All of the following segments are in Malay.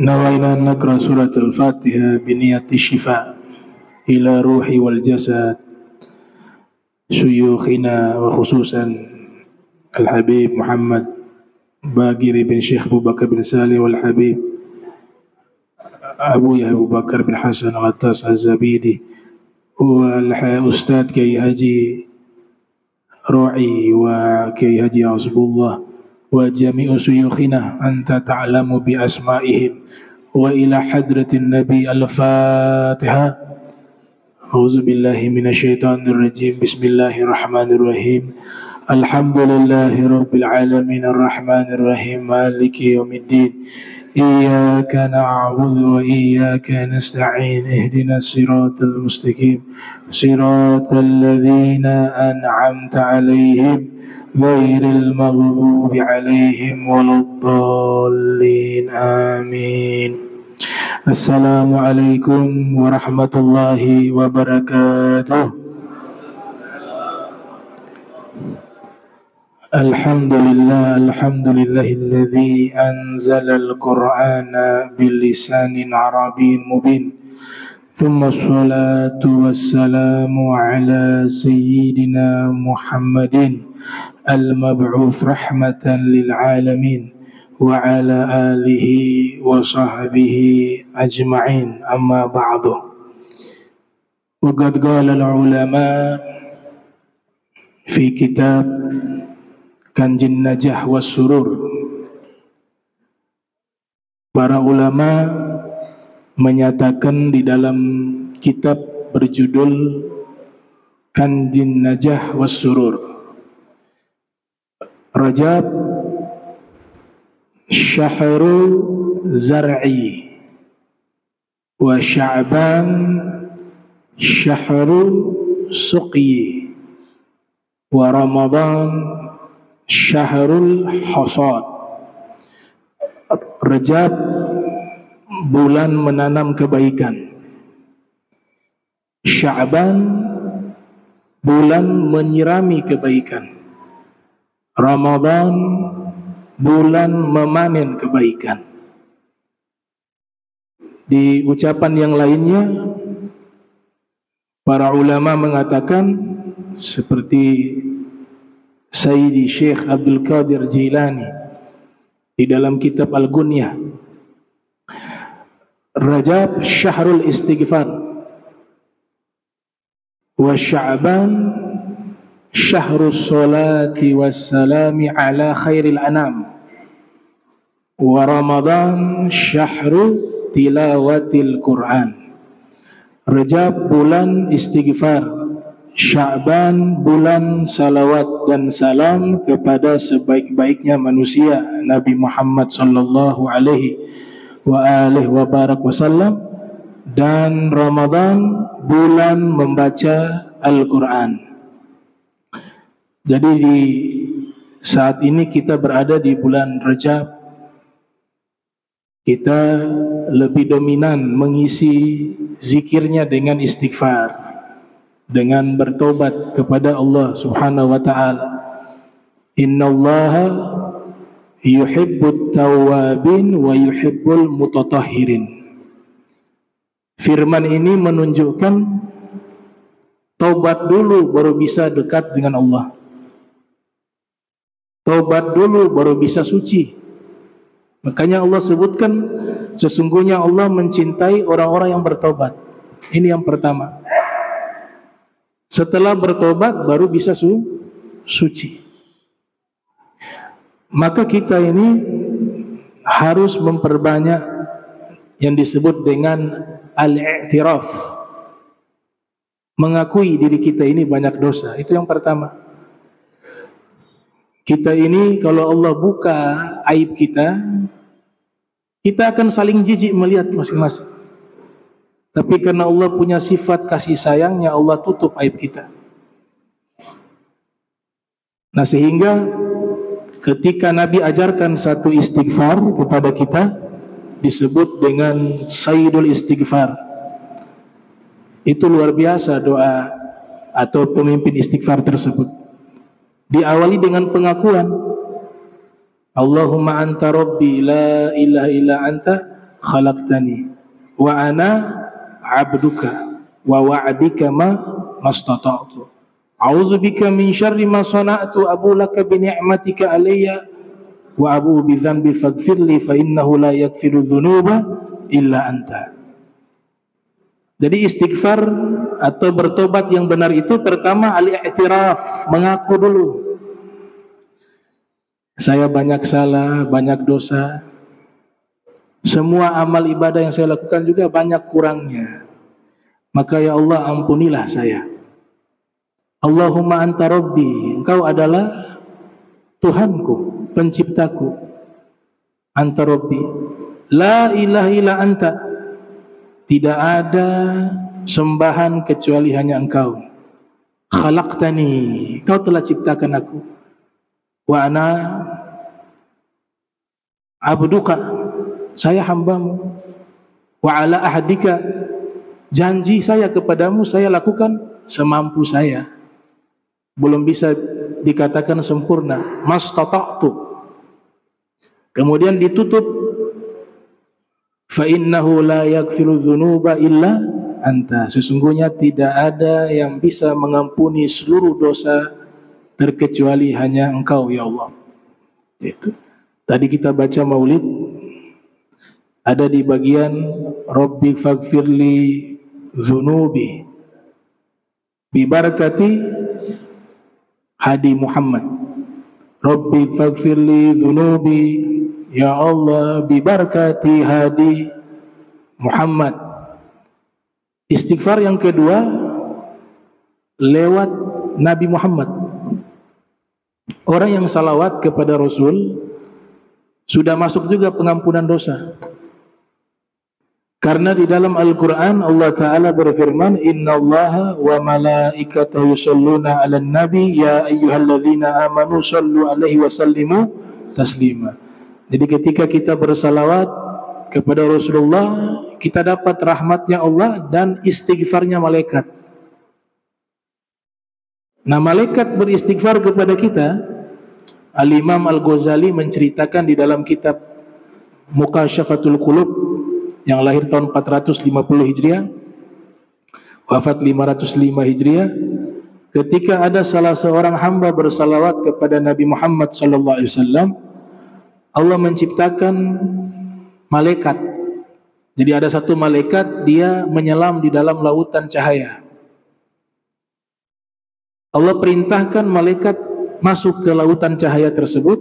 نوينا أن نقرأ سورة الفاتحة بنية الشفاء إلى روح والجسد شيوخنا وخصوصا الحبيب محمد باقر بن شيخ أبو بكر بن سالم والحبيب أبو بكر بن حسن العطاس الزبيدي والأستاذ كي هاجي روعي وكي هاجي عصب الله وجميع شيوخنا أنت تعلم بأسمائهم وإلى حضرة النبي الفاتحة. أعوذ بالله من الشيطان الرجيم. بسم الله الرحمن الرحيم. الحمد لله رب العالمين الرحمن الرحيم مالك يوم الدين إياك نعبد وإياك نستعين اهدنا الصراط المستقيم صراط الذين أنعمت عليهم غير المغضوب عليهم ولا الضالين آمين. السلام عليكم ورحمة الله وبركاته. الحمد لله الذي أنزل القرآن بلسان عربي مبين ثم الصلاة والسلام على سيدنا محمد المبعوث رحمة للعالمين وعلى آله وصحبه أجمعين. أما بعد وقد قال العلماء في كتاب Kanjin Najah Wassurur. Para ulama menyatakan di dalam kitab berjudul Kanjin Najah Wassurur, Rajab Syahru Zar'i wa Sya'ban Syahru Suqyi wa Ramadan Syahrul Hasad. Rajab bulan menanam kebaikan, Sya'ban bulan menyirami kebaikan, Ramadan bulan memanen kebaikan. Di ucapan yang lainnya para ulama mengatakan seperti Sayyidi Syekh Abdul Qadir Jilani di dalam kitab Al-Gunyah, Rajab Syahrul Istighfar wa Sya'ban Syahrus Salati Wassalami ala Khairil Anam wa Ramadan Syahru Tilawatil Quran. Rajab bulan istighfar, Sya'ban bulan salawat dan salam kepada sebaik-baiknya manusia Nabi Muhammad sallallahu alaihi wa barak wasallam, dan Ramadan bulan membaca Al-Quran. Jadi di saat ini kita berada di bulan Rajab, kita lebih dominan mengisi zikirnya dengan istighfar, dengan bertobat kepada Allah Subhanahu wa taala. Innallaha yuhibbut tawwabin wa yuhibbul mutatahhirin. Firman ini menunjukkan taubat dulu baru bisa dekat dengan Allah. Taubat dulu baru bisa suci. Makanya Allah sebutkan sesungguhnya Allah mencintai orang-orang yang bertobat. Ini yang pertama. Setelah bertobat baru bisa suci. Maka kita ini harus memperbanyak yang disebut dengan al-i'tiraf, mengakui diri kita ini banyak dosa. Itu yang pertama. Kita ini kalau Allah buka aib kita, kita akan saling jijik melihat masing-masing. Tapi karena Allah punya sifat kasih sayangnya, Allah tutup aib kita. Nah sehingga ketika Nabi ajarkan satu istighfar kepada kita, disebut dengan Sayyidul Istighfar. Itu luar biasa doa atau pemimpin istighfar tersebut. Diawali dengan pengakuan, Allahumma anta rabbi la ilaha illa anta khalaqtani wa ana 'abduka wa wa'dika ma mastata'tu. A'udzubika min syarri ma sana'tu abu laka bi ni'matika alayya wa abu bi dzanbi faghfirli fa innahu la yaghfiru dzunuba illa anta. Jadi istighfar atau bertobat yang benar itu pertama al-i'tiraf, mengaku dulu. Saya banyak salah, banyak dosa. Semua amal ibadah yang saya lakukan juga banyak kurangnya. Maka ya Allah ampunilah saya. Allahumma anta rabbi, engkau adalah Tuhanku, penciptaku. Anta rabbi, la ilaha illa anta, tidak ada sembahan kecuali hanya engkau. Khalaqtani, engkau telah ciptakan aku. Wa ana abduka, saya hambamu. Wa ala ahdika, janji saya kepadamu saya lakukan semampu saya. Belum bisa dikatakan sempurna. Mastata'tu. Kemudian ditutup, fa innahu la yaghfiru dzunuba illa anta. Sesungguhnya tidak ada yang bisa mengampuni seluruh dosa terkecuali hanya engkau ya Allah. Itu. Tadi kita baca maulid, ada di bagian Rabbi faghfirli dzunubi bi barakati hadi Muhammad. Rabbi faghfirli dzunubi ya Allah bi barakati hadi Muhammad. Istighfar yang kedua lewat Nabi Muhammad. Orang yang salawat kepada Rasul sudah masuk juga pengampunan dosa. Karena di dalam Al-Quran Allah Ta'ala berfirman, Inna Allaha wa malaikatahu yusalluna ala nabi ya ayyuhalladzina amanu sallu alaihi wa sallimu taslima. Jadi ketika kita bersalawat kepada Rasulullah, kita dapat rahmatnya Allah dan istighfarnya malaikat. Nah, malaikat beristighfar kepada kita. Al-Imam Al-Ghazali menceritakan di dalam kitab Muqasyafatul Qulub yang lahir tahun 450 Hijriah, wafat 505 Hijriah, ketika ada salah seorang hamba bersalawat kepada Nabi Muhammad sallallahu alaihi wasallam, Allah menciptakan malaikat. Jadi ada satu malaikat, dia menyelam di dalam lautan cahaya. Allah perintahkan malaikat masuk ke lautan cahaya tersebut,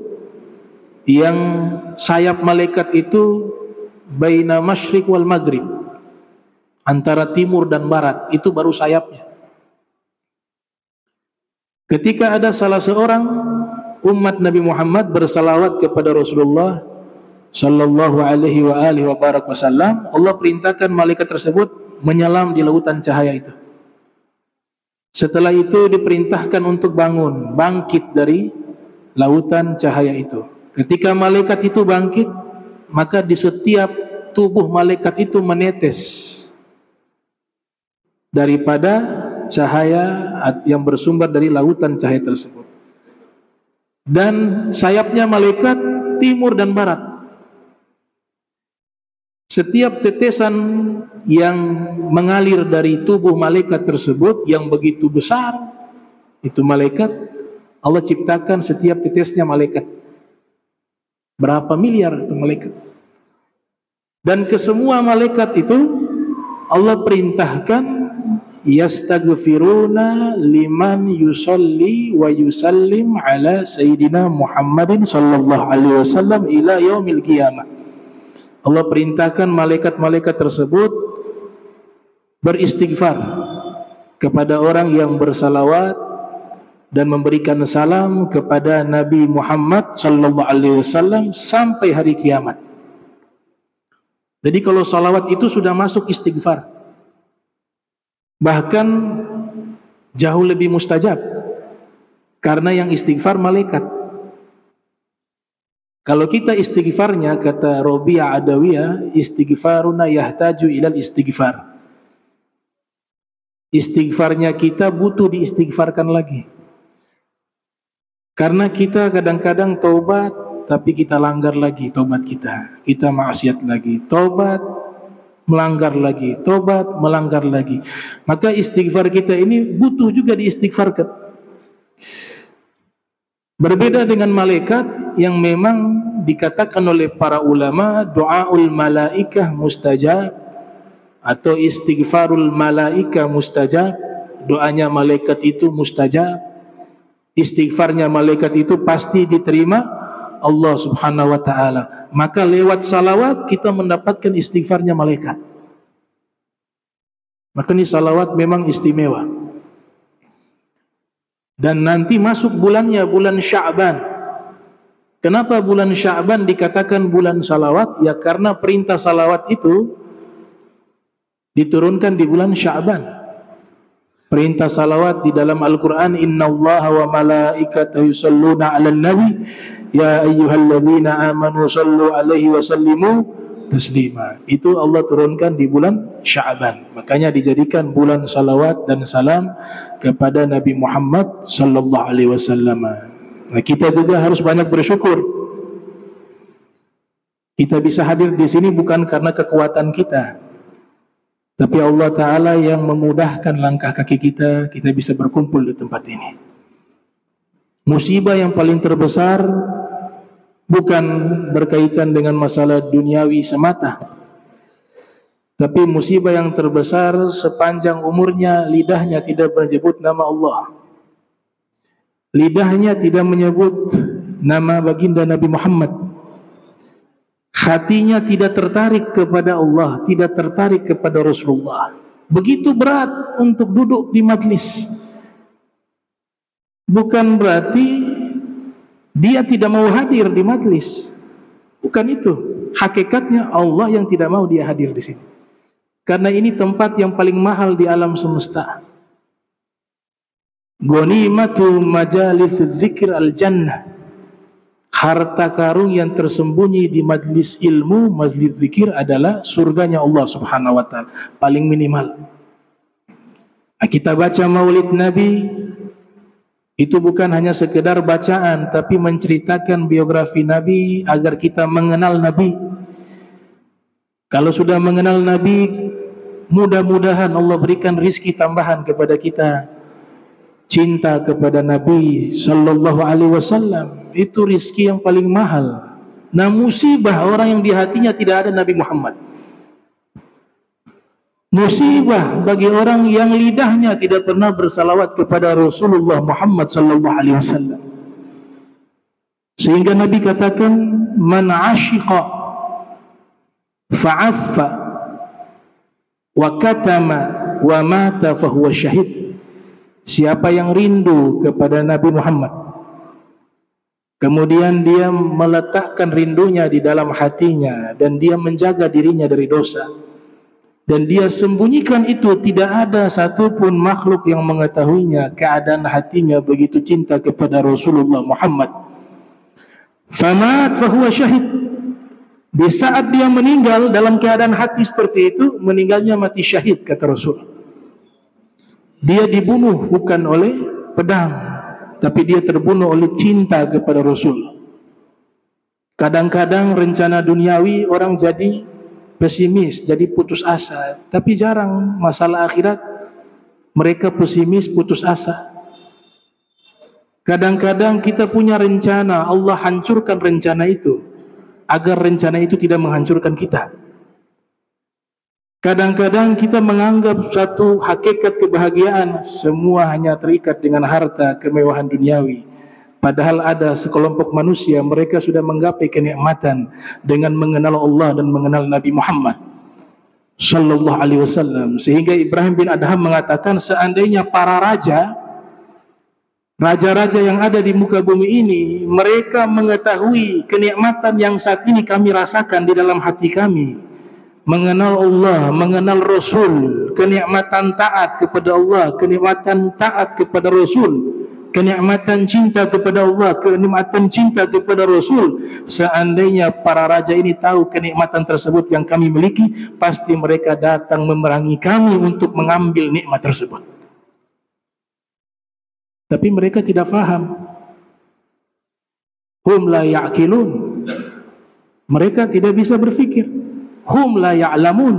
yang sayap malaikat itu baina masyriq wal maghrib, antara timur dan barat, itu baru sayapnya. Ketika ada salah seorang umat Nabi Muhammad bersalawat kepada Rasulullah sallallahu alaihi wa alihi wa barak wasallam, Allah perintahkan malaikat tersebut menyelam di lautan cahaya itu. Setelah itu diperintahkan untuk bangkit dari lautan cahaya itu. Ketika malaikat itu bangkit, maka di setiap tubuh malaikat itu menetes daripada cahaya yang bersumber dari lautan cahaya tersebut. Dan sayapnya malaikat timur dan barat. Setiap tetesan yang mengalir dari tubuh malaikat tersebut yang begitu besar, itu malaikat, Allah ciptakan setiap tetesnya malaikat. Berapa miliar itu malaikat. Dan ke semua malaikat itu Allah perintahkan yastaghfiruna liman yusalli wa yusallim ala sayyidina Muhammadin sallallahu alaihi wasallam ila yaumil qiyamah. Allah perintahkan malaikat-malaikat tersebut beristighfar kepada orang yang bersalawat dan memberikan salam kepada Nabi Muhammad sallallahu alaihi wasallam sampai hari kiamat. Jadi kalau salawat itu sudah masuk istighfar, bahkan jauh lebih mustajab, karena yang istighfar malaikat. Kalau kita istighfarnya, kata Robi'ah Adawiyah, istighfaruna yahtaju ilal istighfar. Istighfarnya kita butuh diistighfarkan lagi. Karena kita kadang-kadang taubat tapi kita langgar lagi tobat kita. Kita maksiat lagi, tobat, melanggar lagi, tobat, melanggar lagi. Maka istighfar kita ini butuh juga diistighfarkan. Berbeda dengan malaikat yang memang dikatakan oleh para ulama doaul malaikah mustajab atau istighfarul malaikah mustajab. Doanya malaikat itu mustajab, istighfarnya malaikat itu pasti diterima Allah subhanahu wa ta'ala. Maka lewat salawat kita mendapatkan istighfarnya malaikat. Maka ini salawat memang istimewa. Dan nanti masuk bulannya, bulan Sya'ban. Kenapa bulan Sya'ban dikatakan bulan salawat? Ya karena perintah salawat itu diturunkan di bulan Sya'ban. Perintah salawat di dalam Al-Quran, innallaha wa malaikatahu yusalluna 'alan nabi ya ayyuhalladzina amanu sallu alaihi wa sallimu taslima. Itu Allah turunkan di bulan Sya'ban. Makanya dijadikan bulan salawat dan salam kepada Nabi Muhammad sallallahu alaihi wasallam. Nah, kita juga harus banyak bersyukur. Kita bisa hadir di sini bukan karena kekuatan kita, tapi Allah Ta'ala yang memudahkan langkah kaki kita, kita bisa berkumpul di tempat ini. Musibah yang paling terbesar bukan berkaitan dengan masalah duniawi semata, tapi musibah yang terbesar sepanjang umurnya lidahnya tidak menyebut nama Allah. Lidahnya tidak menyebut nama baginda Nabi Muhammad. Hatinya tidak tertarik kepada Allah, tidak tertarik kepada Rasulullah. Begitu berat untuk duduk di majlis. Bukan berarti dia tidak mau hadir di majlis. Bukan itu. Hakikatnya Allah yang tidak mau dia hadir di sini. Karena ini tempat yang paling mahal di alam semesta. Ghanimatu majalis dzikr al-jannah. Harta karun yang tersembunyi di majlis ilmu, majlis zikir adalah surganya Allah subhanahu wa ta'ala. Paling minimal. Kita baca maulid Nabi, itu bukan hanya sekedar bacaan, tapi menceritakan biografi Nabi agar kita mengenal Nabi. Kalau sudah mengenal Nabi, mudah-mudahan Allah berikan rizki tambahan kepada kita. Cinta kepada Nabi sallallahu alaihi wasallam itu rizki yang paling mahal. Nah, musibah orang yang di hatinya tidak ada Nabi Muhammad. Musibah bagi orang yang lidahnya tidak pernah bersalawat kepada Rasulullah Muhammad sallallahu alaihi wasallam. Sehingga Nabi katakan, man ashiqa fa'affa wa katama wa mata fahuwa syahid. Siapa yang rindu kepada Nabi Muhammad, kemudian dia meletakkan rindunya di dalam hatinya dan dia menjaga dirinya dari dosa, dan dia sembunyikan itu, tidak ada satupun makhluk yang mengetahuinya keadaan hatinya begitu cinta kepada Rasulullah Muhammad. Famat fahuwa syahid. Di saat dia meninggal dalam keadaan hati seperti itu, meninggalnya mati syahid, kata Rasul. Dia dibunuh bukan oleh pedang, tapi dia terbunuh oleh cinta kepada Rasul. Kadang-kadang rencana duniawi orang jadi pesimis, jadi putus asa, tapi jarang masalah akhirat mereka pesimis, putus asa. Kadang-kadang kita punya rencana, Allah hancurkan rencana itu agar rencana itu tidak menghancurkan kita. Kadang-kadang kita menganggap satu hakikat kebahagiaan semua hanya terikat dengan harta, kemewahan duniawi. Padahal ada sekelompok manusia, mereka sudah menggapai kenikmatan dengan mengenal Allah dan mengenal Nabi Muhammad sallallahu alaihi wasallam. Sehingga Ibrahim bin Adham mengatakan, seandainya para raja-raja yang ada di muka bumi ini, mereka mengetahui kenikmatan yang saat ini kami rasakan di dalam hati kami, mengenal Allah, mengenal Rasul, kenikmatan taat kepada Allah, kenikmatan taat kepada Rasul, kenikmatan cinta kepada Allah, kenikmatan cinta kepada Rasul. Seandainya para raja ini tahu kenikmatan tersebut yang kami miliki, pasti mereka datang memerangi kami untuk mengambil nikmat tersebut. Tapi mereka tidak faham. Hum la ya'qilun. Mereka tidak bisa berfikir. Hum la ya'lamun.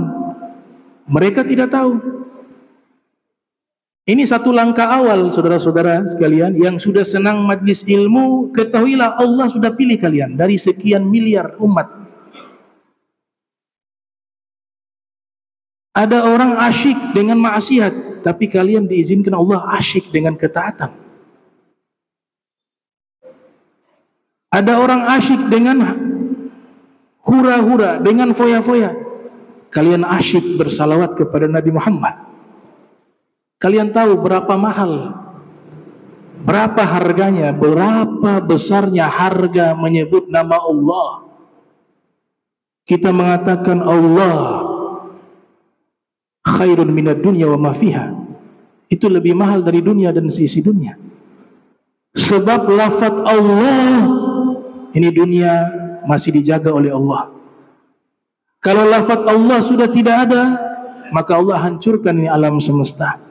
Mereka tidak tahu. Ini satu langkah awal, saudara-saudara sekalian, yang sudah senang majlis ilmu, ketahuilah Allah sudah pilih kalian dari sekian miliar umat. Ada orang asyik dengan maksiat, tapi kalian diizinkan Allah asyik dengan ketaatan. Ada orang asyik dengan hura-hura, dengan foya-foya. Kalian asyik bersalawat kepada Nabi Muhammad. Kalian tahu berapa mahal, berapa harganya, berapa besarnya harga menyebut nama Allah. Kita mengatakan Allah khairun minad dunya wa ma fiha. Itu lebih mahal dari dunia dan seisi dunia. Sebab lafaz Allah, ini dunia masih dijaga oleh Allah. Kalau lafaz Allah sudah tidak ada, maka Allah hancurkan ini alam semesta.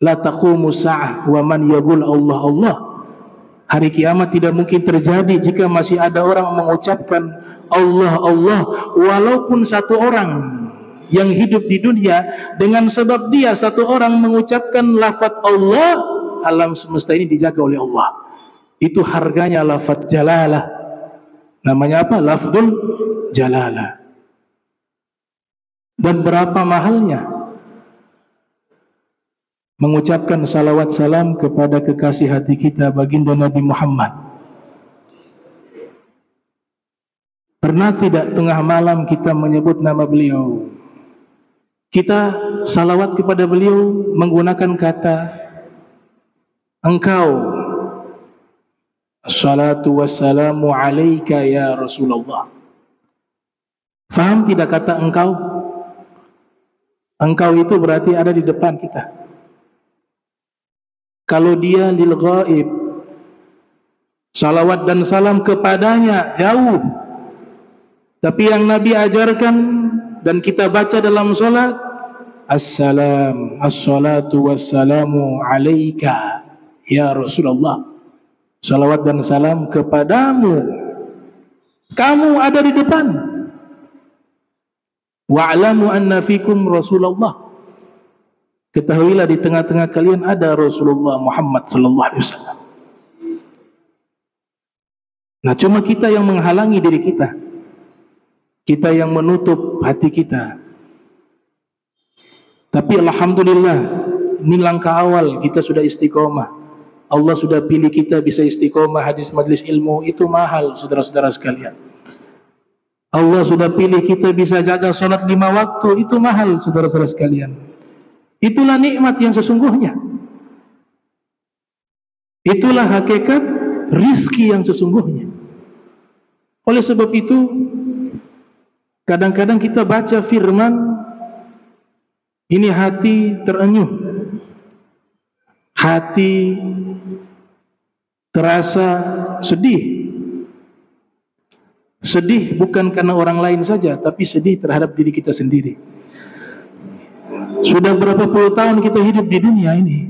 La taqumu sa'ah wa man yaqul Allah Allah. Hari kiamat tidak mungkin terjadi jika masih ada orang mengucapkan Allah Allah, walaupun satu orang yang hidup di dunia, dengan sebab dia satu orang mengucapkan lafaz Allah, alam semesta ini dijaga oleh Allah. Itu harganya lafaz jalalah. Namanya apa? Lafzul jalalah. Dan berapa mahalnya mengucapkan salawat salam kepada kekasih hati kita, baginda Nabi Muhammad. Pernah tidak tengah malam kita menyebut nama beliau? Kita salawat kepada beliau menggunakan kata engkau. Assalatu wassalamu alaika ya Rasulullah. Faham tidak kata engkau? Engkau itu berarti ada di depan kita. Kalau dia lil ghaib, salawat dan salam kepadanya jauh. Tapi yang Nabi ajarkan dan kita baca dalam salat, assalatu wassalamu alaika ya Rasulullah. Salawat dan salam kepadamu. Kamu ada di depan. Wa'lamu anna fikum Rasulullah. Ketahuilah di tengah-tengah kalian ada Rasulullah Muhammad sallallahu alaihi wasallam. Nah, cuma kita yang menghalangi diri kita. Kita yang menutup hati kita. Tapi alhamdulillah, ini langkah awal kita sudah istiqomah. Allah sudah pilih kita bisa istiqomah hadis majlis ilmu, itu mahal saudara-saudara sekalian. Allah sudah pilih kita bisa jaga salat 5 waktu, itu mahal saudara-saudara sekalian. Itulah nikmat yang sesungguhnya. Itulah hakikat rizki yang sesungguhnya. Oleh sebab itu, kadang-kadang kita baca firman, ini hati terenyuh, hati terasa sedih. Sedih bukan karena orang lain saja, tapi sedih terhadap diri kita sendiri. Sudah berapa puluh tahun kita hidup di dunia ini,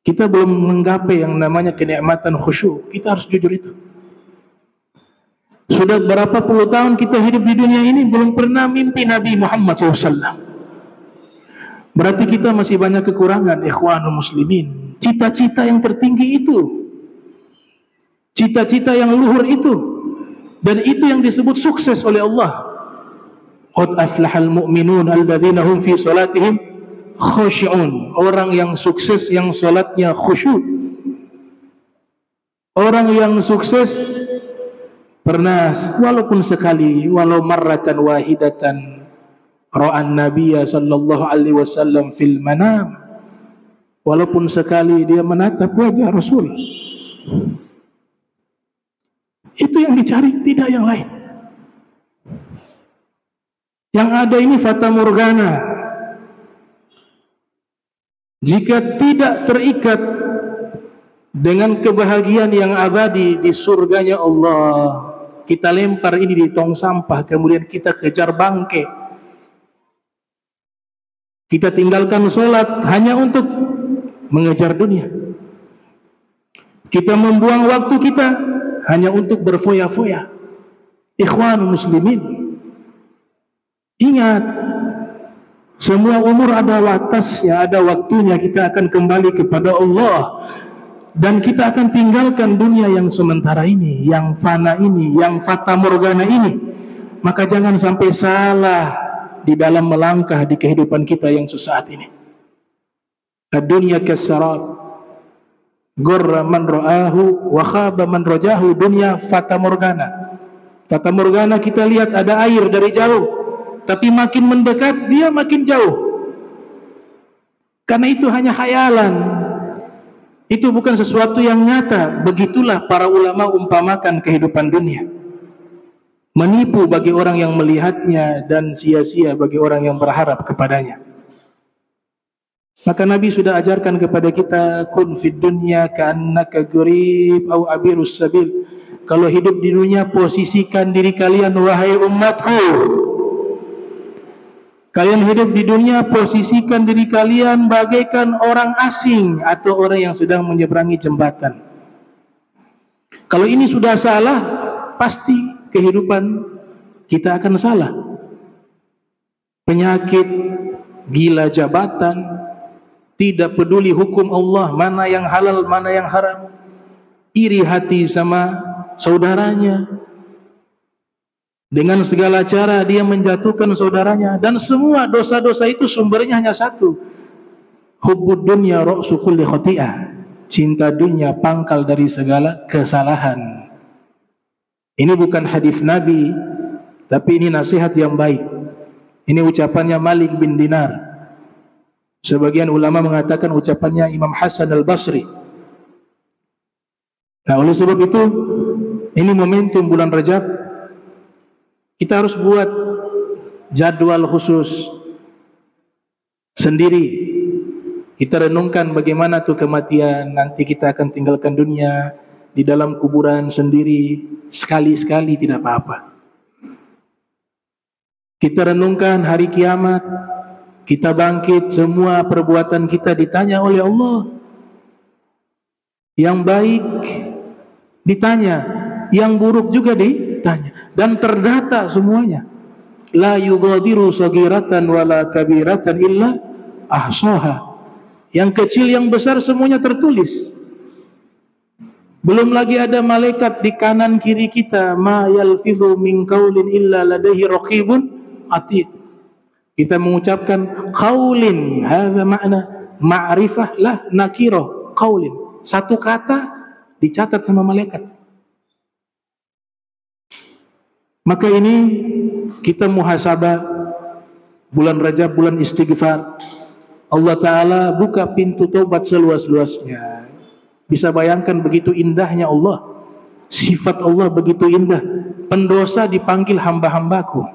kita belum menggapai yang namanya kenikmatan khusyuk. Kita harus jujur itu. Sudah berapa puluh tahun kita hidup di dunia ini, belum pernah mimpi Nabi Muhammad SAW. Berarti kita masih banyak kekurangan, ikhwanul muslimin. Cita-cita yang tertinggi itu, cita-cita yang luhur itu, dan itu yang disebut sukses oleh Allah. Qad aflahal mu'minun alladzina hum fi salatihim khushu'un. Orang yang sukses yang salatnya khusyuk. Orang yang sukses pernah walaupun sekali, walau marratan wahidatan, ra'an nabiyya sallallahu alaihi wasallam fil manam. Walaupun sekali dia menatap wajah Rasul. Itu yang dicari, tidak yang lain. Yang ada ini fata morgana. Jika tidak terikat dengan kebahagiaan yang abadi di surganya Allah, kita lempar ini di tong sampah, kemudian kita kejar bangke. Kita tinggalkan sholat hanya untuk mengejar dunia. Kita membuang waktu kita hanya untuk berfoya-foya. Ikhwan muslimin, ingat, semua umur ada batasnya, ada waktunya. Kita akan kembali kepada Allah, dan kita akan tinggalkan dunia yang sementara ini, yang fana ini, yang fata morgana ini. Maka jangan sampai salah di dalam melangkah di kehidupan kita yang sesaat ini. Ad-dunya kasarab, gurra man ra'ahu wa khaba man rajahu. Dunia fata morgana. Fata morgana, kita lihat ada air dari jauh, tapi makin mendekat dia makin jauh. Karena itu hanya khayalan. Itu bukan sesuatu yang nyata. Begitulah para ulama umpamakan kehidupan dunia. Menipu bagi orang yang melihatnya dan sia-sia bagi orang yang berharap kepadanya. Maka Nabi sudah ajarkan kepada kita, kun fid dunya ka'annaka gharib aw abirus sabil. Kalau hidup di dunia, posisikan diri kalian, wahai umatku. Kalian hidup di dunia, posisikan diri kalian bagaikan orang asing atau orang yang sedang menyeberangi jembatan. Kalau ini sudah salah, pasti kehidupan kita akan salah. Penyakit, gila jabatan, tidak peduli hukum Allah, mana yang halal, mana yang haram, iri hati sama saudaranya, dengan segala cara dia menjatuhkan saudaranya, dan semua dosa-dosa itu sumbernya hanya satu. Hubbud dunya ra'su kulli khati'ah. Cinta dunia pangkal dari segala kesalahan. Ini bukan hadis Nabi, tapi ini nasihat yang baik. Ini ucapannya Malik bin Dinar. Sebagian ulama mengatakan ucapannya Imam Hasan al-Basri. Nah, oleh sebab itu, ini momentum bulan Rajab, kita harus buat jadwal khusus sendiri. Kita renungkan bagaimana tuh kematian, nanti kita akan tinggalkan dunia di dalam kuburan sendiri, sekali-sekali tidak apa-apa. Kita renungkan hari kiamat, kita bangkit, semua perbuatan kita ditanya oleh Allah. Yang baik ditanya, yang buruk juga ditanya, dan terdata semuanya. La yughadiru saghiratan wala kabiratan illa ahsaha. Yang kecil yang besar semuanya tertulis. Belum lagi ada malaikat di kanan kiri kita, ma yalfidhu min qaulin illa ladaihi raqibun atid. Kita mengucapkan qaulin, hadza makna ma'rifah lah nakirah, qaulin. Satu kata dicatat sama malaikat. Maka ini kita muhasabah, bulan Rajab, bulan istighfar. Allah Ta'ala buka pintu taubat seluas-luasnya. Bisa bayangkan begitu indahnya Allah. Sifat Allah begitu indah. Pendosa dipanggil hamba-hambaku.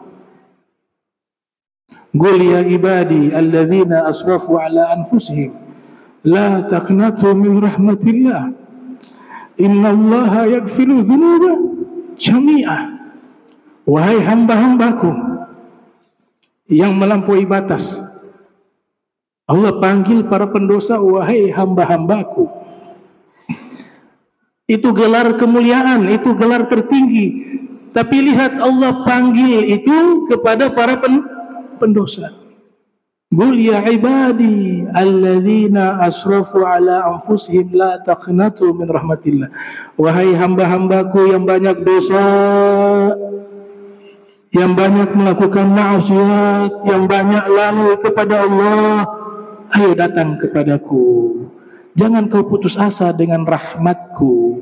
Qul ya ibadi alladzina asrafu ala anfusihim la taqnatu min rahmatillah. Innallaha yaghfiru dzunuba jami'ah. Wahai hamba-hambaku yang melampaui batas, Allah panggil para pendosa, wahai hamba-hambaku. Itu gelar kemuliaan, itu gelar tertinggi. Tapi lihat, Allah panggil itu kepada para pendosa. Qul ya ibadi alladzina asrafu ala anfusihim la taqnatu min rahmatillah. Wahai hamba-hambaku yang banyak dosa, yang banyak melakukan maksiat, yang banyak lalai kepada Allah, ayo datang kepadaku. Jangan kau putus asa dengan rahmatku.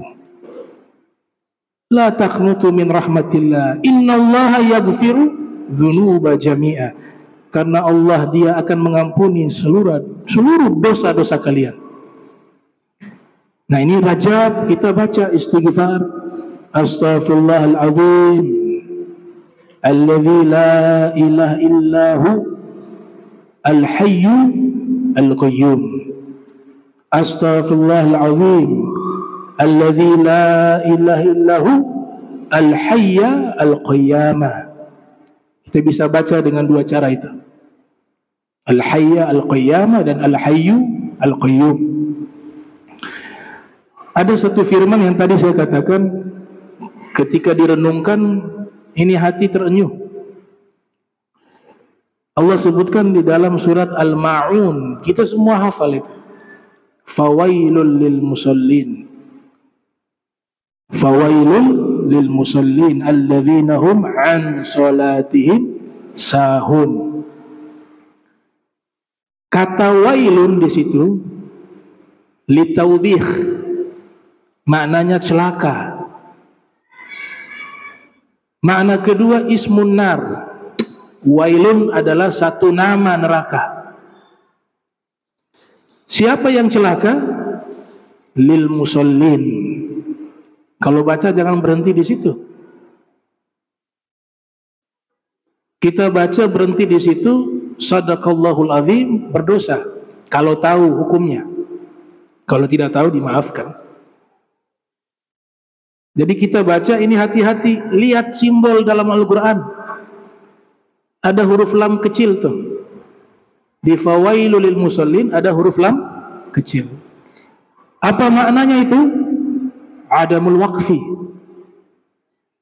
La taqnutu min rahmatillah. Innallaha yaghfiru dzunuba jami'a. Karena Allah, dia akan mengampuni seluruh dosa-dosa kalian. Nah, ini Rajab, kita baca istighfar. Astaghfirullahaladzim alladzi la ilaha illahu al-hayyu al-qayyum. Astaghfirullahaladzim alladzi la ilaha illahu al-hayya al-qayyamah. Kita bisa baca dengan dua cara itu. Al-hayya al-qayyamah dan al-hayyu al-qayyum. Ada satu firman yang tadi saya katakan, ketika direnungkan ini hati terenyuh. Allah sebutkan di dalam surat Al-Ma'un, kita semua hafal itu. Fawailul lil musallin. Fawailul lil musallin alladzina hum an salatihim sahun. Kata wailun di situ litaubih, maknanya celaka. Makna kedua ismun nar. Wailun adalah satu nama neraka. Siapa yang celaka? Lil musallin. Kalau baca jangan berhenti di situ. Kita baca berhenti di situ, sadaqallahul azim, berdosa. Kalau tahu hukumnya. Kalau tidak tahu dimaafkan. Jadi kita baca ini hati-hati, lihat simbol dalam Al-Quran. Ada huruf lam kecil tuh. Di fawailul lil musallin ada huruf lam kecil. Apa maknanya itu? Adamul waqfi.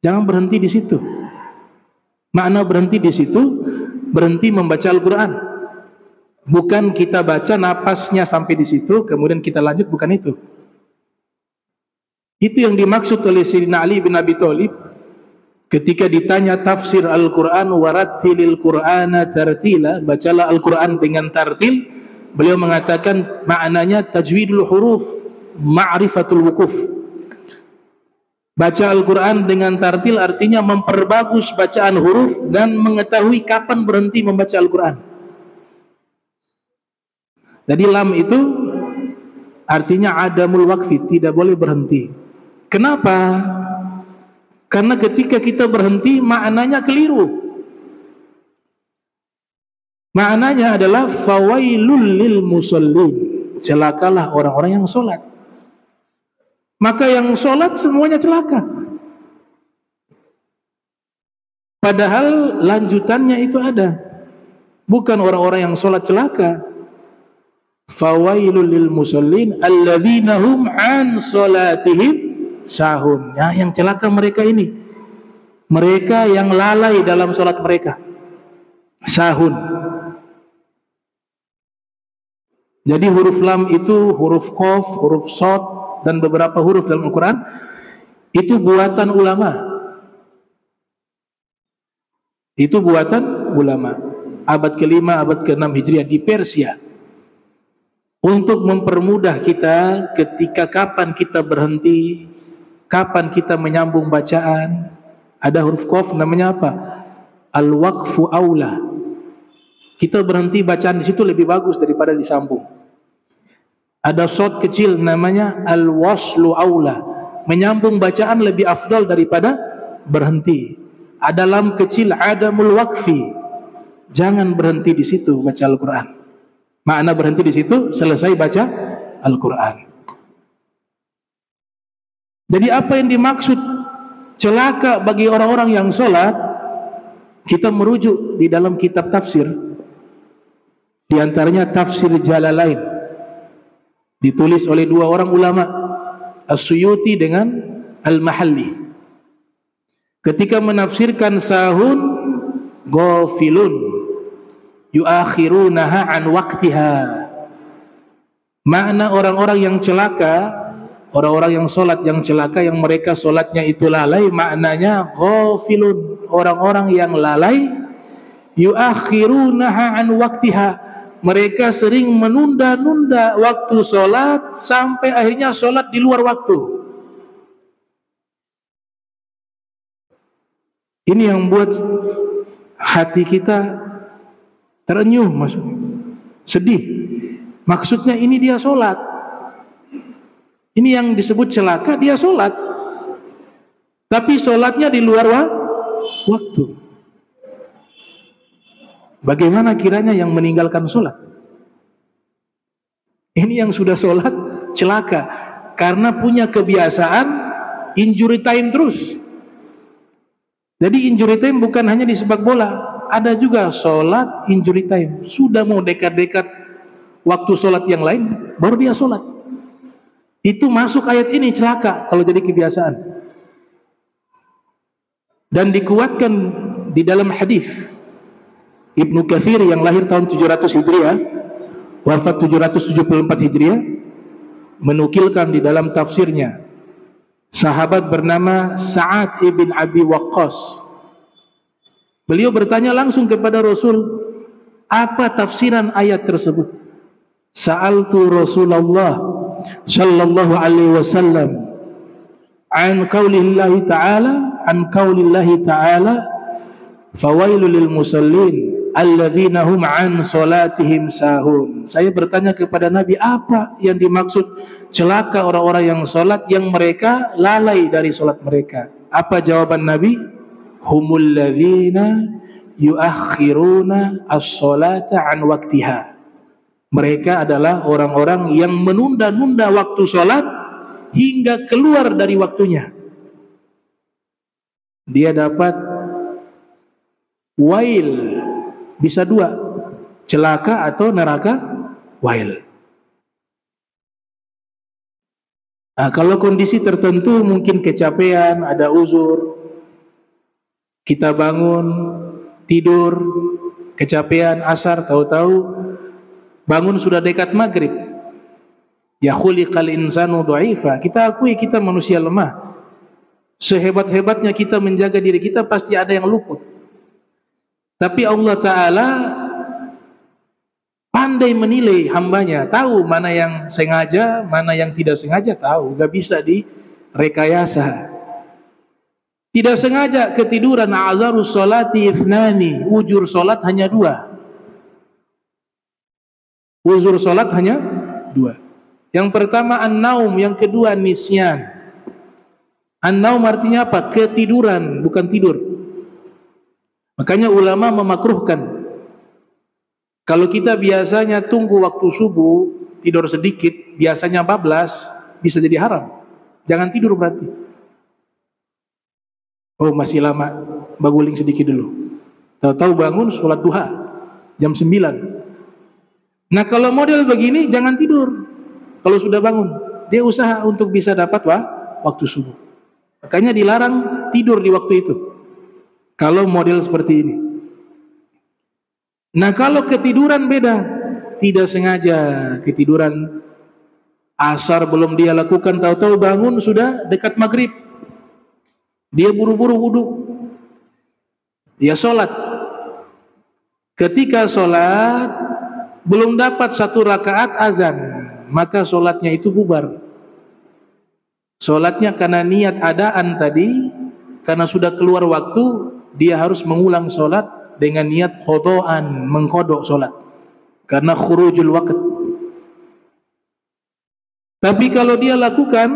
Jangan berhenti di situ. Makna berhenti di situ, berhenti membaca Al-Quran. Bukan kita baca napasnya sampai di situ, kemudian kita lanjut, bukan itu. Itu yang dimaksud oleh Sayyidina Ali bin Abi Thalib ketika ditanya tafsir Al-Quran, warattilil Qur'ana tartila, bacalah Al-Quran dengan tartil. Beliau mengatakan maknanya tajwidul huruf, ma'rifatul wukuf. Baca Al-Quran dengan tartil artinya memperbagus bacaan huruf dan mengetahui kapan berhenti membaca Al-Quran. Jadi lam itu artinya adamul waqfi, tidak boleh berhenti. Kenapa? Karena ketika kita berhenti maknanya keliru. Maknanya adalah fawailul lil musallin, celakalah orang-orang yang sholat. Maka yang sholat semuanya celaka. Padahal lanjutannya itu ada. Bukan orang-orang yang sholat celaka. Fawailul lil musallin alladzina hum an salatihim sahun. Ya, yang celaka mereka ini. Mereka yang lalai dalam sholat mereka. Sahun. Jadi huruf lam itu, huruf qaf, huruf shad, dan beberapa huruf dalam Al-Quran itu buatan ulama. Itu buatan ulama. Abad ke-5, abad ke-6 Hijriah di Persia. Untuk mempermudah kita ketika kapan kita berhenti, kapan kita menyambung bacaan. Ada huruf qaf namanya apa? Al-waqfu aula. Kita berhenti bacaan di situ lebih bagus daripada disambung. Ada shad kecil namanya al-waslu aula. Menyambung bacaan lebih afdal daripada berhenti. Ada lam kecil adamul waqfi. Jangan berhenti di situ baca Al-Quran. Makna berhenti di situ selesai baca Al-Quran. Jadi apa yang dimaksud celaka bagi orang-orang yang sholat, kita merujuk di dalam kitab tafsir. Di antaranya tafsir Jalalain, ditulis oleh dua orang ulama, As-Suyuti dengan Al-Mahalli. Ketika menafsirkan sahun, ghafilun yuakhirunaha an waqtiha. Makna orang-orang yang celaka, orang-orang yang sholat yang celaka, yang mereka sholatnya itu lalai, maknanya ghafilun, orang-orang yang lalai, yuakhirunaha an waqtiha, mereka sering menunda-nunda waktu sholat sampai akhirnya sholat di luar waktu. Ini yang buat hati kita terenyuh, sedih. Maksudnya ini dia sholat. Ini yang disebut celaka, dia sholat. Tapi sholatnya di luar waktu. Bagaimana kiranya yang meninggalkan sholat? Ini yang sudah sholat celaka. Karena punya kebiasaan injury time terus. Jadi injury time bukan hanya di sepak bola. Ada juga sholat injury time. Sudah mau dekat-dekat waktu sholat yang lain, baru dia sholat. Itu masuk ayat ini, celaka kalau jadi kebiasaan. Dan dikuatkan di dalam hadis Ibnu Katsir yang lahir tahun 700 Hijriah, wafat 774 Hijriah, menukilkan di dalam tafsirnya, sahabat bernama Sa'ad ibn Abi Waqqas, beliau bertanya langsung kepada Rasul, apa tafsiran ayat tersebut? Sa'altu Rasulullah sallallahu alaihi wasallam an qaulillahi ta'ala fawailul lil musallin alladzina hum an salatihim sahun. Saya bertanya kepada Nabi, apa yang dimaksud celaka orang-orang yang salat yang mereka lalai dari salat mereka? Apa jawaban Nabi? Humul ladzina yuakhiruna as-salata an waqtiha. Mereka adalah orang-orang yang menunda-nunda waktu salat hingga keluar dari waktunya. Dia dapat wail, bisa dua, celaka atau neraka wail. Nah, kalau kondisi tertentu mungkin kecapean, ada uzur, kita bangun, tidur, kecapean, asar, tahu-tahu bangun sudah dekat maghrib. Ya khuliqal insanu dha'ifa. Kita akui kita manusia lemah. Sehebat-hebatnya kita menjaga diri kita, pasti ada yang luput. Tapi Allah Ta'ala pandai menilai hambanya, tahu mana yang sengaja, mana yang tidak sengaja, tahu, gak bisa direkayasa. Tidak sengaja ketiduran, a'zarus sholati ithnani, ujur sholat hanya dua. Uzur sholat hanya dua. Yang pertama an-naum, yang kedua nisyan. An-naum artinya apa? Ketiduran, bukan tidur. Makanya ulama memakruhkan, kalau kita biasanya tunggu waktu subuh, tidur sedikit, biasanya bablas, bisa jadi haram. Jangan tidur berarti. Oh masih lama, baguling sedikit dulu. Tahu-tahu bangun sholat duha, jam 9. Nah kalau model begini, jangan tidur. Kalau sudah bangun, dia usaha untuk bisa dapat waktu subuh. Makanya dilarang tidur di waktu itu. Kalau model seperti ini. Nah kalau ketiduran beda, tidak sengaja ketiduran, asar belum dia lakukan, tahu-tahu bangun sudah dekat maghrib, dia buru-buru wudu, dia sholat. Ketika sholat belum dapat satu rakaat azan, maka sholatnya itu bubar. Sholatnya karena niat adaan tadi, karena sudah keluar waktu, dia harus mengulang sholat dengan niat khodoan, mengkodok sholat, karena khurujul waqt. Tapi kalau dia lakukan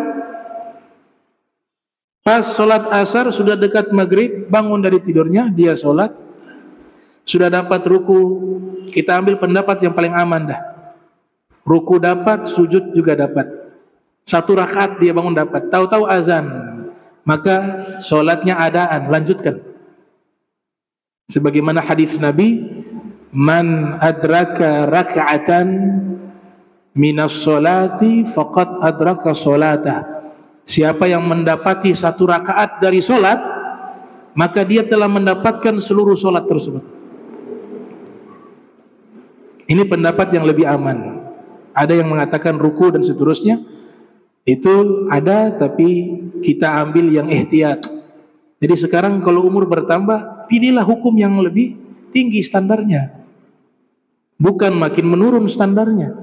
pas sholat asar sudah dekat maghrib, bangun dari tidurnya, dia sholat, sudah dapat ruku, kita ambil pendapat yang paling aman dah. Ruku dapat, sujud juga dapat. Satu rakaat dia bangun dapat, tahu-tahu azan, maka sholatnya adaan, lanjutkan. Sebagaimana hadis Nabi, man adraka raka'atan minas sholati faqad adraka sholatah. Siapa yang mendapati satu rakaat dari sholat, maka dia telah mendapatkan seluruh sholat tersebut. Ini pendapat yang lebih aman. Ada yang mengatakan ruku dan seterusnya, itu ada, tapi kita ambil yang ihtiyat. Jadi sekarang kalau umur bertambah, pilihlah hukum yang lebih tinggi standarnya, bukan makin menurun standarnya.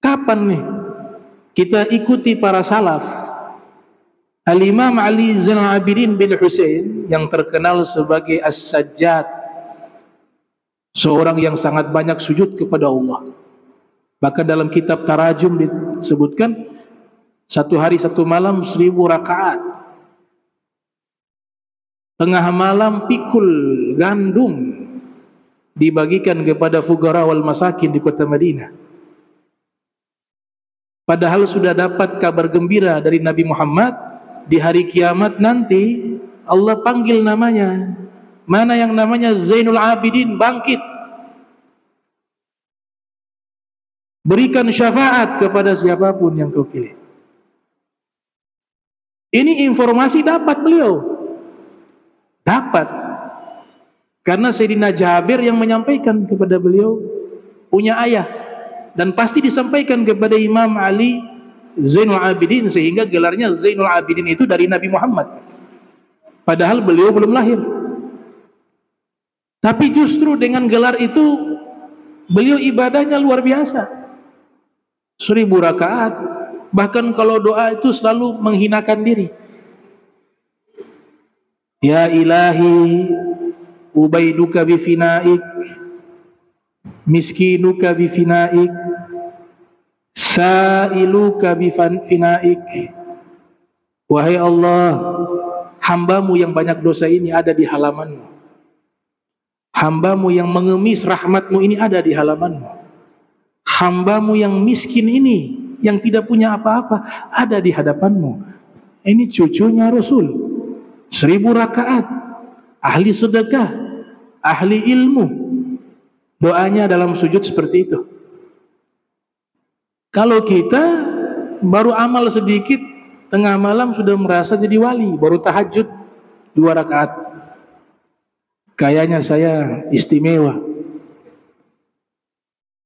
Kapan nih kita ikuti para salaf? Al-Imam Ali Zainal Abidin bin Husain yang terkenal sebagai As-Sajjad, seorang yang sangat banyak sujud kepada Allah. Maka dalam kitab Tarajum disebutkan, satu hari satu malam 1000 rakaat. Tengah malam pikul gandum dibagikan kepada fugara wal masakin di kota Madinah. Padahal sudah dapat kabar gembira dari Nabi Muhammad, di hari kiamat nanti Allah panggil namanya. Mana yang namanya Zainul Abidin, bangkit, berikan syafaat kepada siapapun yang kau pilih. Ini informasi dapat beliau. Dapat. Karena Sayyidina Jabir yang menyampaikan kepada beliau, punya ayah, dan pasti disampaikan kepada Imam Ali Zainul Abidin, sehingga gelarnya Zainul Abidin itu dari Nabi Muhammad, padahal beliau belum lahir. Tapi justru dengan gelar itu beliau ibadahnya luar biasa, 1000 rakaat. Bahkan kalau doa itu selalu menghinakan diri. Ya ilahi ubaiduka bifinaik, miskinuka bifinaik, sa'iluka bifinaik. Wahai Allah, hambamu yang banyak dosa ini ada di halamanmu. Hambamu yang mengemis rahmatmu ini ada di halamanmu. Hambamu yang miskin ini, yang tidak punya apa-apa, ada di hadapanmu. Ini cucunya Rasul, 1000 rakaat, ahli sedekah, ahli ilmu, doanya dalam sujud seperti itu. Kalau kita baru amal sedikit, tengah malam sudah merasa jadi wali, baru tahajud 2 rakaat, kayaknya saya istimewa,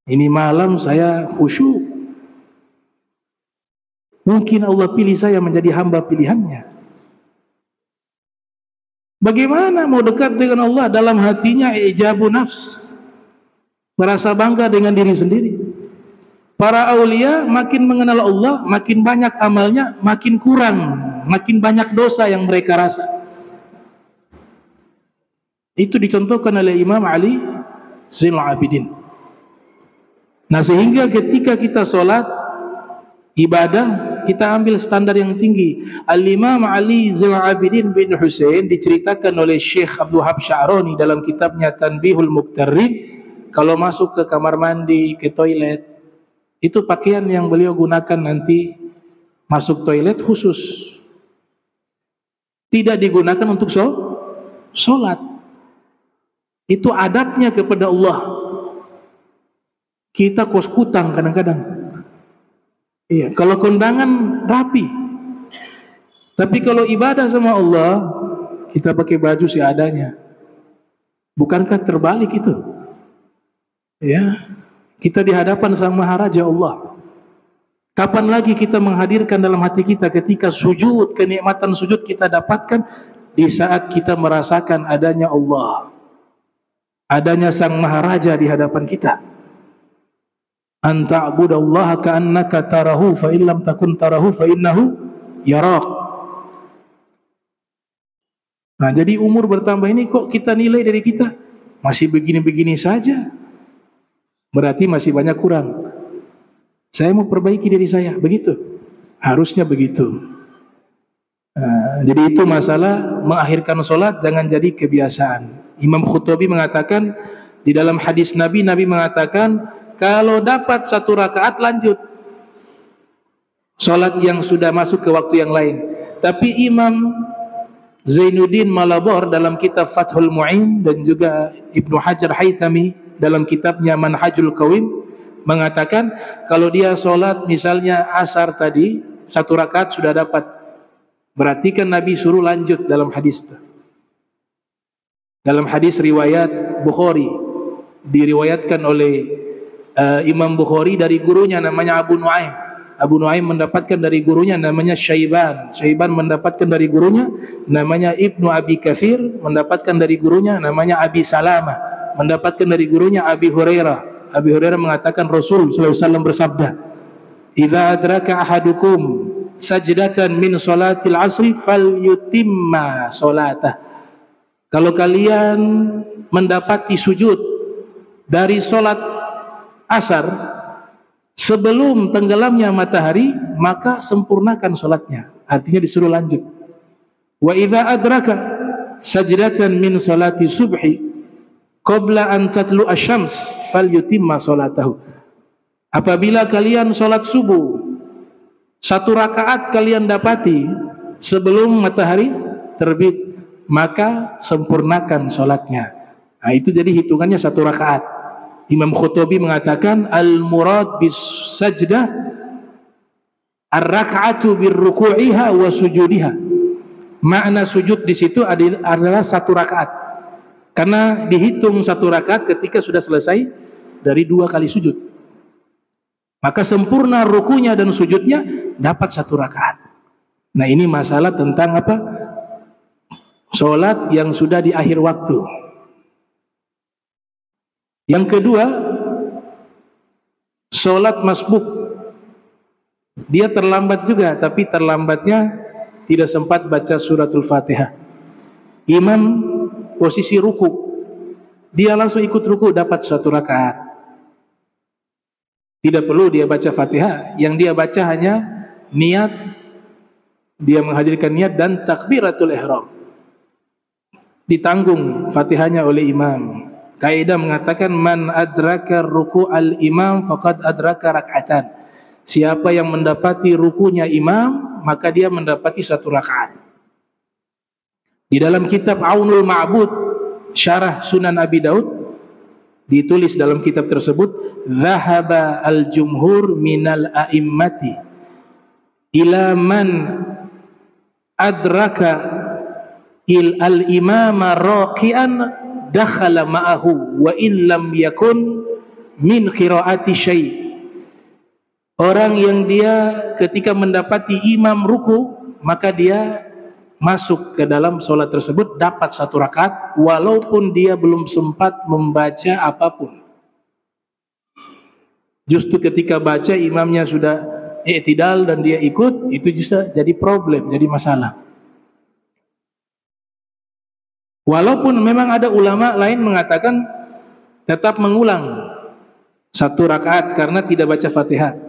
ini malam saya khusyuk, mungkin Allah pilih saya menjadi hamba pilihannya. Bagaimana mau dekat dengan Allah? Dalam hatinya ijabu nafs, merasa bangga dengan diri sendiri. Para aulia makin mengenal Allah, makin banyak amalnya, makin kurang, makin banyak dosa yang mereka rasa. Itu dicontohkan oleh Imam Ali Zainul Abidin. Nah, sehingga ketika kita sholat, ibadah, kita ambil standar yang tinggi. Al-Imam Ali Zainul Abidin bin Husain diceritakan oleh Syekh Abdul Wahab Sya'rani dalam kitabnya Tanbihul Muqtarrin, kalau masuk ke kamar mandi, ke toilet, itu pakaian yang beliau gunakan nanti masuk toilet khusus, tidak digunakan untuk sholat. Itu adabnya kepada Allah. Kita kos kutang kadang-kadang. Iya, kalau kondangan rapi. Tapi kalau ibadah sama Allah, kita pakai baju seadanya. Bukankah terbalik itu? Ya, kita di hadapan Sang Maharaja Allah. Kapan lagi kita menghadirkan dalam hati kita ketika sujud, kenikmatan sujud kita dapatkan di saat kita merasakan adanya Allah, adanya Sang Maharaja di hadapan kita. Anta abudallaha ka'annaka tarahu fa illam takun tarahu fa innahu yarak. Nah, jadi umur bertambah ini kok kita nilai dari kita masih begini-begini saja, berarti masih banyak kurang. Saya mau perbaiki diri saya, begitu. Harusnya begitu. Nah, jadi itu masalah mengakhirkan solat jangan jadi kebiasaan. Imam Khuttabi mengatakan di dalam hadis Nabi mengatakan, kalau dapat 1 rakaat lanjut solat yang sudah masuk ke waktu yang lain. Tapi Imam Zainuddin Malabor dalam kitab Fathul Mu'in dan juga Ibnu Hajar Haytami dalam kitabnya Manhajul Qawim mengatakan, kalau dia solat misalnya asar tadi 1 rakaat sudah dapat, berarti kan Nabi suruh lanjut dalam hadis itu. Dalam hadis riwayat Bukhari, diriwayatkan oleh Imam Bukhari dari gurunya namanya Abu Nuaim. Abu Nuaim mendapatkan dari gurunya namanya Syaiban. Syaiban mendapatkan dari gurunya namanya Ibnu Abi Kathir, mendapatkan dari gurunya namanya Abi Salamah, mendapatkan dari gurunya Abi Hurairah. Abi Hurairah mengatakan Rasul sallallahu alaihi wasallam bersabda, "Idza adraka ahadukum sajdatan min salatil asri falyutimma salatah." Kalau kalian mendapati sujud dari salat asar sebelum tenggelamnya matahari, maka sempurnakan solatnya. Artinya disuruh lanjut. Wa idza adraka sajdatan min salati subhi qabla an tatlu asy-syams falyutimma salatahu. Apabila kalian solat subuh 1 rakaat kalian dapati sebelum matahari terbit, maka sempurnakan solatnya. Nah, itu jadi hitungannya 1 rakaat. Imam Khuttabi mengatakan al-murad bis sajdah ar-rak'atu bir ruku'iha wa sujudiha. Makna sujud di situ adalah 1 rakaat. Karena dihitung 1 rakaat ketika sudah selesai dari 2 kali sujud. Maka sempurna rukunya dan sujudnya dapat 1 rakaat. Nah, ini masalah tentang apa? Salat yang sudah di akhir waktu. Yang kedua, salat masbuk. Dia terlambat juga, tapi terlambatnya tidak sempat baca suratul Fatihah. Imam posisi ruku, dia langsung ikut ruku, dapat 1 rakaat. Tidak perlu dia baca Fatihah, yang dia baca hanya niat, dia menghadirkan niat dan takbiratul ihram. Ditanggung Fatihahnya oleh imam. Kaidah mengatakan man adraka ruku'al imam faqad adraka rak'atan. Siapa yang mendapati rukunya imam, maka dia mendapati 1 rakaat. Di dalam kitab Aunul Ma'bud, syarah Sunan Abi Daud, ditulis dalam kitab tersebut, "Dhahaba al-jumhur minal a'immati ila man adraka al-imama raqi'an dakhala ma'ahu wa in lam yakun min qiraati syai'." Orang yang dia ketika mendapati imam ruku, maka dia masuk ke dalam solat tersebut, dapat 1 rakaat walaupun dia belum sempat membaca apapun. Justru ketika baca imamnya sudah i'tidal dan dia ikut, itu justru jadi problem, jadi masalah. Walaupun memang ada ulama lain mengatakan tetap mengulang 1 rakaat karena tidak baca Fatihah.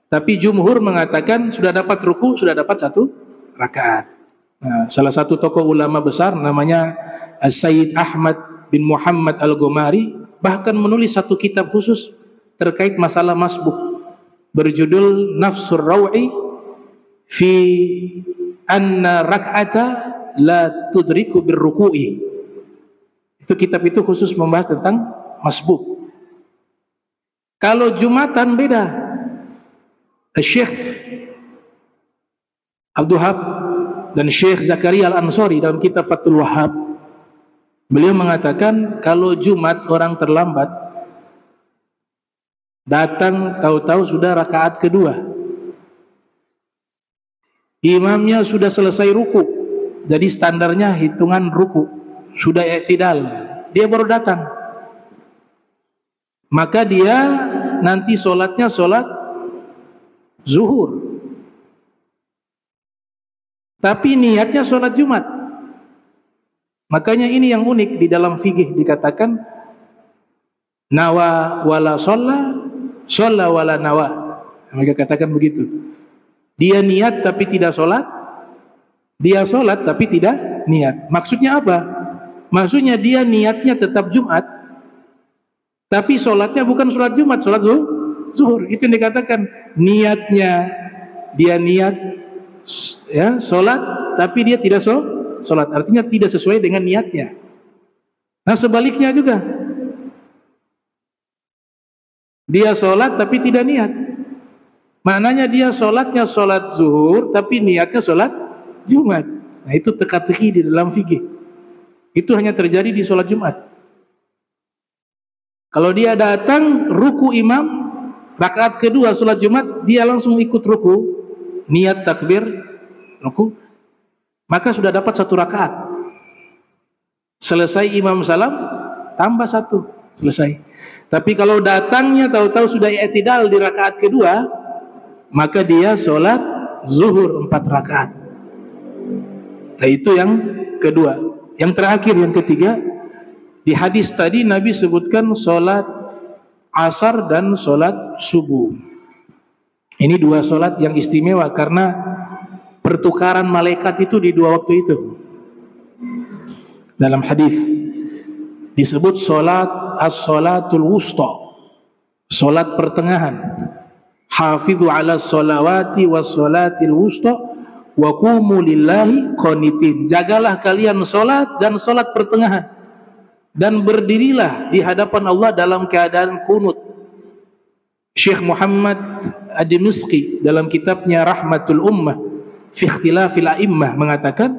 Tapi jumhur mengatakan sudah dapat ruku, sudah dapat 1 rakaat. Nah, salah satu tokoh ulama besar namanya Sayyid Ahmad bin Muhammad Al-Ghumari bahkan menulis 1 kitab khusus terkait masalah masbuk, berjudul Nafsur Raw'i fi anna rak'ata la tudriku birruku'i. Itu kitab itu khusus membahas tentang masbuk. Kalau Jumatan beda. Syekh Abdul Wahab dan Syekh Zakaria Al-Ansari dalam kitab Fathul Wahab, beliau mengatakan kalau Jumat orang terlambat datang, tahu-tahu sudah rakaat kedua, imamnya sudah selesai ruku, jadi standarnya hitungan ruku, sudah i'tidal, dia baru datang, maka dia nanti solatnya solat zuhur, tapi niatnya sholat Jumat. Makanya ini yang unik di dalam fikih, dikatakan nawa wala sholla wala nawa. Mereka katakan begitu. Dia niat tapi tidak sholat, dia sholat tapi tidak niat. Maksudnya apa? Maksudnya dia niatnya tetap Jumat, tapi sholatnya bukan sholat Jumat, sholat zuhur. Itu yang dikatakan niatnya, dia niat ya sholat tapi dia tidak sholat, artinya tidak sesuai dengan niatnya. Nah, sebaliknya juga, dia sholat tapi tidak niat, maknanya dia sholatnya sholat zuhur tapi niatnya sholat Jumat. Nah, itu teka-teki di dalam fikih. Itu hanya terjadi di sholat Jumat. Kalau dia datang ruku imam rakaat kedua sholat Jumat, dia langsung ikut ruku, niat takbir ruku, maka sudah dapat 1 rakaat. Selesai imam salam, tambah 1, selesai. Tapi kalau datangnya tahu-tahu sudah i'tidal di rakaat kedua, maka dia sholat zuhur 4 rakaat. Nah, itu yang kedua. Yang terakhir, yang ketiga, di hadis tadi Nabi sebutkan sholat asar dan sholat subuh. Ini 2 sholat yang istimewa karena pertukaran malaikat itu di 2 waktu itu. Dalam hadis disebut sholat as-sholatul wusta, sholat pertengahan. Hafizu ala sholawati was sholatil wusta wa qumu lillahi qanitin. Jagalah kalian sholat dan sholat pertengahan, dan berdirilah di hadapan Allah dalam keadaan kunut. Syekh Muhammad Ad-Dimashqi dalam kitabnya Rahmatul Ummah fi Ikhtilafil A'immah mengatakan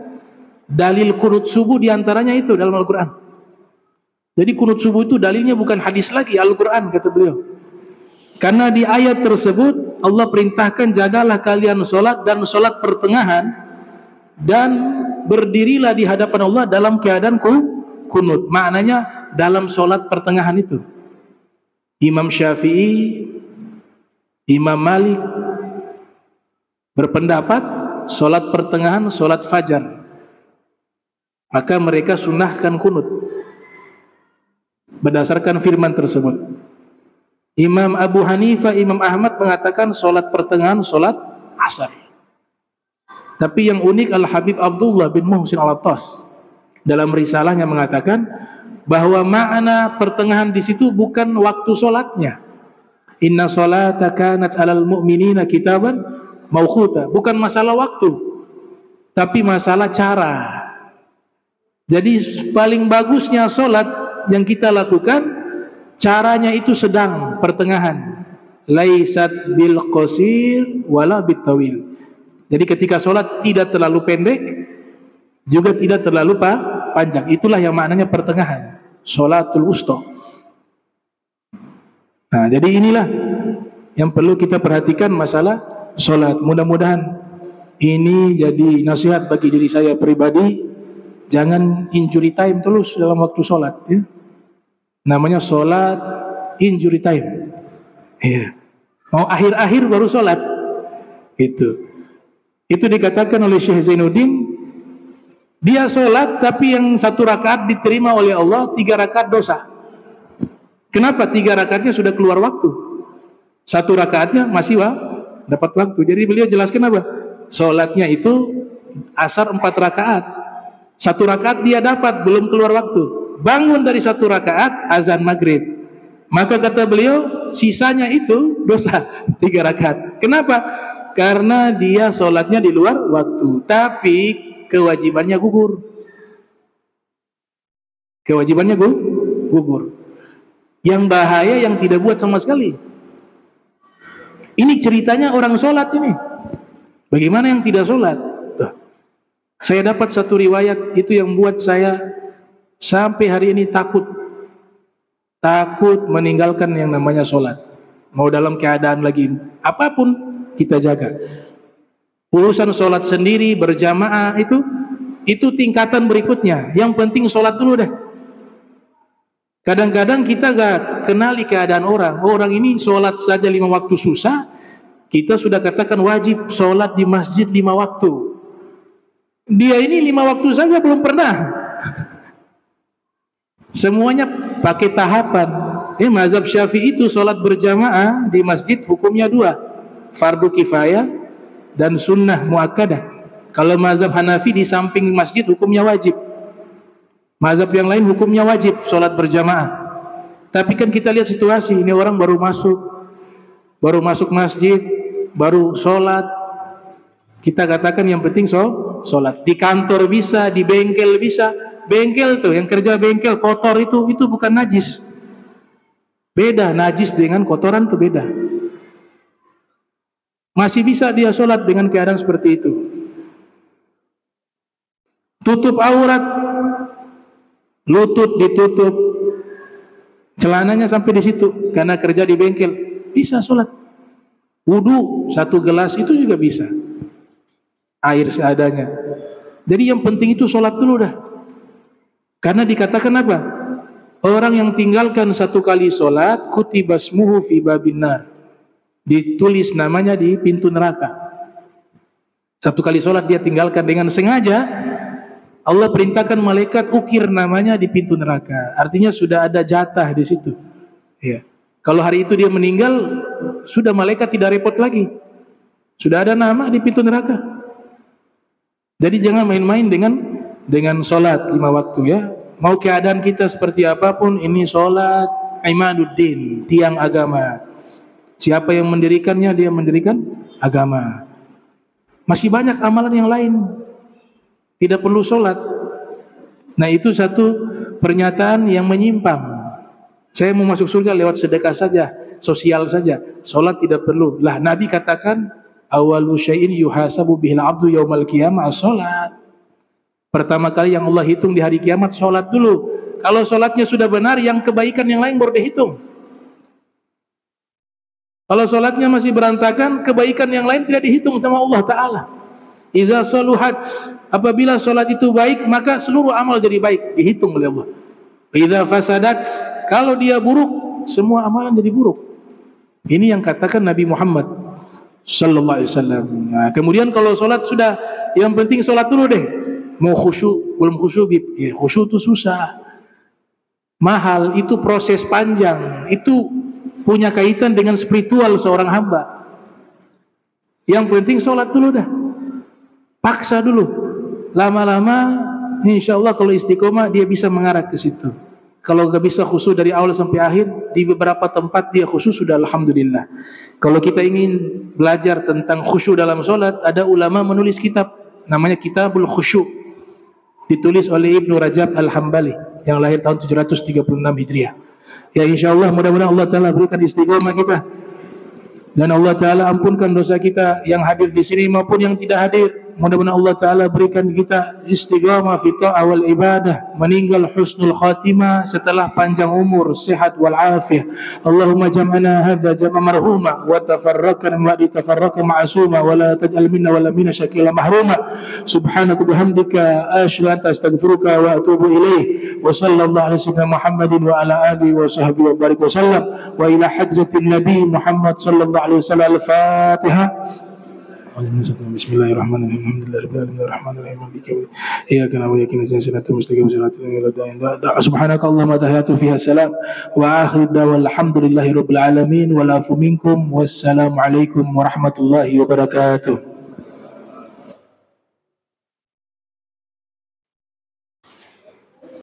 Dalil kunut subuh diantaranya itu dalam Al-Quran. Jadi kunut subuh itu dalilnya bukan hadis lagi, Al-Quran kata beliau. Karena di ayat tersebut Allah perintahkan jagalah kalian solat dan solat pertengahan dan berdirilah di hadapan Allah dalam keadaan kunut. Maknanya dalam solat pertengahan itu. Imam Syafi'i, Imam Malik berpendapat solat pertengahan solat fajar. Maka mereka sunnahkan kunut berdasarkan firman tersebut. Imam Abu Hanifah, Imam Ahmad mengatakan solat pertengahan solat asar. Tapi yang unik Al-Habib Abdullah bin Muhsin Al-Attas dalam risalahnya mengatakan bahwa makna pertengahan di situ bukan waktu solatnya. Inna salata kanat 'alal mu'minina kitaban mawquta. Bukan masalah waktu, tapi masalah cara. Jadi paling bagusnya solat yang kita lakukan caranya itu sedang pertengahan. Laisat bil qasir wala bit tawil. Jadi ketika solat tidak terlalu pendek juga tidak terlalu panjang. Itulah yang maknanya pertengahan. Sholatul wusta. Nah, jadi inilah yang perlu kita perhatikan masalah solat. Mudah-mudahan ini jadi nasihat bagi diri saya pribadi. Jangan injury time terus dalam waktu solat, ya. Namanya solat injury time. Iya. Mau akhir-akhir baru solat. Itu dikatakan oleh Syekh Zainuddin. Dia solat tapi yang 1 rakaat diterima oleh Allah, 3 rakaat dosa. Kenapa? 3 rakaatnya sudah keluar waktu, 1 rakaatnya masih dapat waktu. Jadi beliau jelaskan apa? Solatnya itu asar 4 rakaat. 1 rakaat dia dapat, belum keluar waktu. Bangun dari 1 rakaat, azan maghrib. Maka kata beliau, sisanya itu dosa 3 rakaat. Kenapa? Karena dia sholatnya di luar waktu. Tapi kewajibannya gugur. Kewajibannya gugur. Yang bahaya yang tidak buat sama sekali. Ini ceritanya orang sholat ini. Bagaimana yang tidak sholat? Saya dapat satu riwayat itu yang buat saya sampai hari ini takut meninggalkan yang namanya sholat. Mau dalam keadaan lagi apapun kita jaga. Urusan sholat sendiri berjamaah itu tingkatan berikutnya. Yang penting sholat dulu deh. Kadang-kadang kita gak kenali keadaan orang. Orang ini sholat saja 5 waktu susah, kita sudah katakan wajib sholat di masjid 5 waktu. Dia ini 5 waktu saja belum pernah. Semuanya pakai tahapan. Mazhab Syafi'i itu sholat berjamaah di masjid hukumnya 2, fardu kifayah dan sunnah muakkadah. Kalau mazhab Hanafi di samping masjid hukumnya wajib. Mazhab yang lain hukumnya wajib sholat berjamaah. Tapi kan kita lihat situasi ini, orang baru masuk masjid, baru sholat. Kita katakan yang penting sholat. Di kantor bisa, di bengkel bisa. Bengkel tuh, yang kerja bengkel kotor itu bukan najis. Beda, najis dengan kotoran tuh beda. Masih bisa dia sholat dengan keadaan seperti itu. Tutup aurat, lutut ditutup, celananya sampai di situ karena kerja di bengkel, bisa sholat. Wudu 1 gelas itu juga bisa. Air seadanya. Jadi yang penting itu sholat dulu dah. Karena dikatakan apa? Orang yang tinggalkan 1 kali sholat, kutibasmuhu fi babin nar. Ditulis namanya di pintu neraka. 1 kali sholat dia tinggalkan dengan sengaja, Allah perintahkan malaikat ukir namanya di pintu neraka. Artinya sudah ada jatah di situ. Ya. Kalau hari itu dia meninggal, sudah malaikat tidak repot lagi. Sudah ada nama di pintu neraka. Jadi jangan main-main dengan sholat 5 waktu, ya. Mau keadaan kita seperti apapun, ini sholat imaduddin, tiang agama. Siapa yang mendirikannya, dia mendirikan agama. Masih banyak amalan yang lain, tidak perlu sholat. Nah, itu satu pernyataan yang menyimpang. Saya mau masuk surga lewat sedekah saja, sosial saja, sholat tidak perlu. Lah, Nabi katakan awalu syai'in yuhasabu bihil abdu yaumal qiyamah as-sholat. Pertama kali yang Allah hitung di hari kiamat sholat dulu. Kalau sholatnya sudah benar, yang kebaikan yang lain baru dihitung. Kalau sholatnya masih berantakan, kebaikan yang lain tidak dihitung sama Allah Ta'ala. Idza saluhat, apabila sholat itu baik, maka seluruh amal jadi baik, dihitung oleh Allah. Idza fasadat, kalau dia buruk, semua amalan jadi buruk. Ini yang katakan Nabi Muhammad sallallahu alaihi wasallam. Nah, kemudian kalau sholat sudah, yang penting sholat dulu deh. Mau khusyuk, belum khusyuk, ya, khusyuk itu susah, mahal, itu proses panjang, itu punya kaitan dengan spiritual seorang hamba. Yang penting sholat dulu dah, paksa dulu, lama-lama insya Allah kalau istiqomah dia bisa mengarah ke situ. Kalau gak bisa khusyuk dari awal sampai akhir, di beberapa tempat dia khusyuk sudah alhamdulillah. Kalau kita ingin belajar tentang khusyuk dalam sholat, ada ulama menulis kitab namanya Kitabul Khusyuk, ditulis oleh Ibnu Rajab Al-Hambali yang lahir tahun 736 Hijriah. Ya insyaallah mudah-mudahan Allah Ta'ala berikan istiqomah kita, dan Allah Ta'ala ampunkan dosa kita yang hadir di sini maupun yang tidak hadir. Mudah-mudahan Allah Ta'ala berikan kita istiqamah fi ta'ah wal ibadah, meninggal husnul khatimah setelah panjang umur, sehat wal afiyah. Allahumma jam'ana hadza jam'a marhuma wa tafarraqna ma tafarraqa ma'suma wa la taj'al minna wa la minna shakila mahruma. Subhanaka bihamdika asyhadu an la ilaha illa anta astaghfiruka wa atubu ilaik. Wa sallallahu ala sayyidina Muhammadin wa ala alihi wa sahbihi wa barik wa sallam wa ila hadratin nabi Muhammad sallallahu alaihi wasallam. Al-Fatihah. Bismillahirrahmanirrahim. Alhamdulillahirabbil alamin. Iyyaka na'budu wa iyyaka nasta'in. Shiratal mustaqim shiratal ladzina an'amta 'alaihim. Subhanakallahumma tahiyatu fiha salam wa akhiru da'wana alhamdulillahirabbil alamin. Wa la afu minkum. Wassalamu alaikum warahmatullahi wabarakatuh.